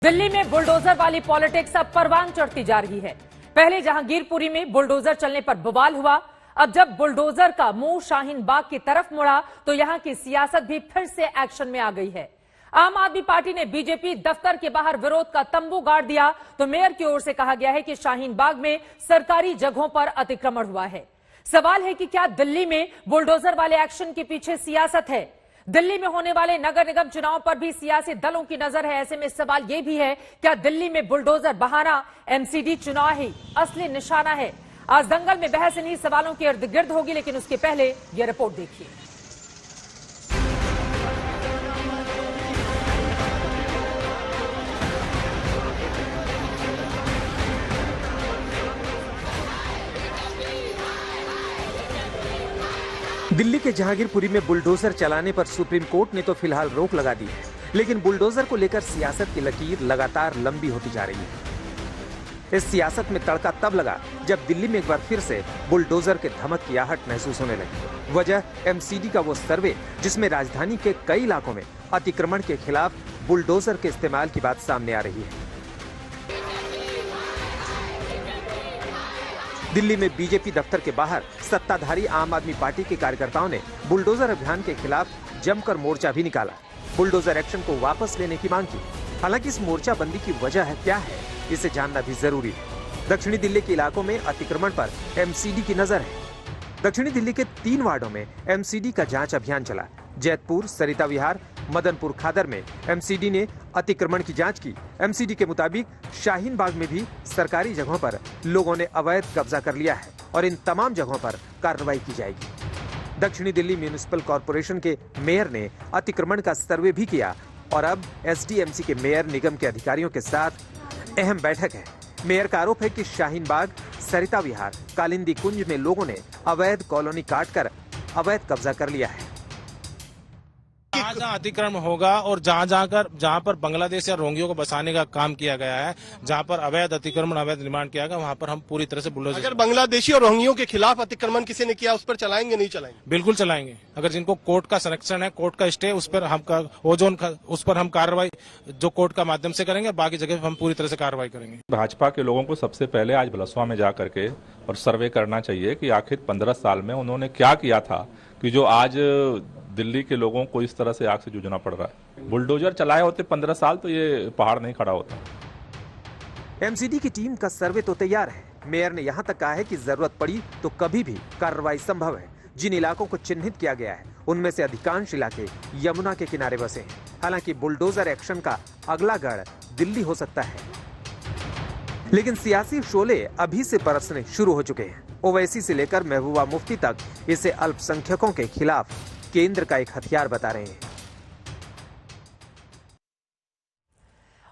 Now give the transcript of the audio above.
दिल्ली में बुलडोजर वाली पॉलिटिक्स अब परवान चढ़ती जा रही है। पहले जहांगीरपुरी में बुलडोजर चलने पर बवाल हुआ, अब जब बुलडोजर का मुंह शाहीन बाग की तरफ मुड़ा तो यहां की सियासत भी फिर से एक्शन में आ गई है। आम आदमी पार्टी ने बीजेपी दफ्तर के बाहर विरोध का तंबू गाड़ दिया तो मेयर की ओर से कहा गया है कि शाहीन बाग में सरकारी जगहों पर अतिक्रमण हुआ है। सवाल है कि क्या दिल्ली में बुलडोजर वाले एक्शन के पीछे सियासत है? दिल्ली में होने वाले नगर निगम चुनाव पर भी सियासी दलों की नजर है। ऐसे में सवाल यह भी है, क्या दिल्ली में बुलडोजर बहाना एमसीडी चुनाव ही असली निशाना है? आज दंगल में बहस इन्हीं सवालों के इर्द गिर्द होगी, लेकिन उसके पहले यह रिपोर्ट देखिए। दिल्ली के जहांगीरपुरी में बुलडोजर चलाने पर सुप्रीम कोर्ट ने तो फिलहाल रोक लगा दी है, लेकिन बुलडोजर को लेकर सियासत की लकीर लगातार लंबी होती जा रही है। इस सियासत में तड़का तब लगा जब दिल्ली में एक बार फिर से बुलडोजर के धमक की आहट महसूस होने लगी। वजह एमसीडी का वो सर्वे जिसमें राजधानी के कई इलाकों में अतिक्रमण के खिलाफ बुलडोजर के इस्तेमाल की बात सामने आ रही है। दिल्ली में बीजेपी दफ्तर के बाहर सत्ताधारी आम आदमी पार्टी के कार्यकर्ताओं ने बुलडोजर अभियान के खिलाफ जमकर मोर्चा भी निकाला। बुलडोजर एक्शन को वापस लेने की मांग की। हालांकि इस मोर्चाबंदी की वजह क्या है, इसे जानना भी जरूरी है। दक्षिणी दिल्ली के इलाकों में अतिक्रमण पर एमसीडी की नजर है। दक्षिणी दिल्ली के 3 वार्डों में एमसीडी का जांच अभियान चला। जैतपुर, सरिता विहार, मदनपुर खादर में एमसीडी ने अतिक्रमण की जांच की। एमसीडी के मुताबिक शाहीन बाग में भी सरकारी जगहों पर लोगों ने अवैध कब्जा कर लिया है और इन तमाम जगहों पर कार्रवाई की जाएगी। दक्षिणी दिल्ली म्युनिसिपल कॉर्पोरेशन के मेयर ने अतिक्रमण का सर्वे भी किया और अब एसडीएमसी के मेयर निगम के अधिकारियों के साथ अहम बैठक है। मेयर का आरोप है कि शाहीन बाग, सरिता विहार, कालिंदी कुंज में लोगों ने अवैध कॉलोनी काटकर अवैध कब्जा कर लिया है। जहाँ अतिक्रमण होगा और जहाँ पर बांग्लादेश या रोहिंग्यों को बसाने का काम किया गया है, जहाँ पर अवैध अतिक्रमण, अवैध निर्माण किया गया, वहाँ पर हम पूरी तरह से बुलडोजर। अगर बांग्लादेशी और रोहिंग्यों के खिलाफ अतिक्रमण किसी ने किया, उस पर चलाएंगे नहीं चलाएंगे? बिल्कुल चलाएंगे। अगर जिनको कोर्ट का संरक्षण है, कोर्ट का स्टे, उस पर हम कार्रवाई जो कोर्ट का माध्यम से करेंगे। बाकी जगह हम पूरी तरह से कार्रवाई करेंगे। भाजपा के लोगों को सबसे पहले आज बलसवा में जा करके और सर्वे करना चाहिए कि आखिर 15 साल में उन्होंने क्या किया था कि जो आज दिल्ली के लोगों को इस तरह से आग से जूझना पड़ रहा है। बुलडोजर चलाए होते 15 साल तो ये पहाड़ नहीं खड़ा होता। एमसीडी की टीम का सर्वे तो तैयार है। मेयर ने यहां तक कहा है कि जरूरत पड़ी तो कभी भी कार्रवाई संभव है। जिन इलाकों को चिन्हित किया गया है उनमें से अधिकांश इलाके यमुना के किनारे बसे हैं। हालांकि बुलडोजर एक्शन का अगला गढ़ दिल्ली हो सकता है, लेकिन सियासी शोले अभी से बरसने शुरू हो चुके हैं। ओवैसी से लेकर महबूबा मुफ्ती तक इसे अल्पसंख्यकों के खिलाफ केंद्र का एक हथियार बता रहे हैं।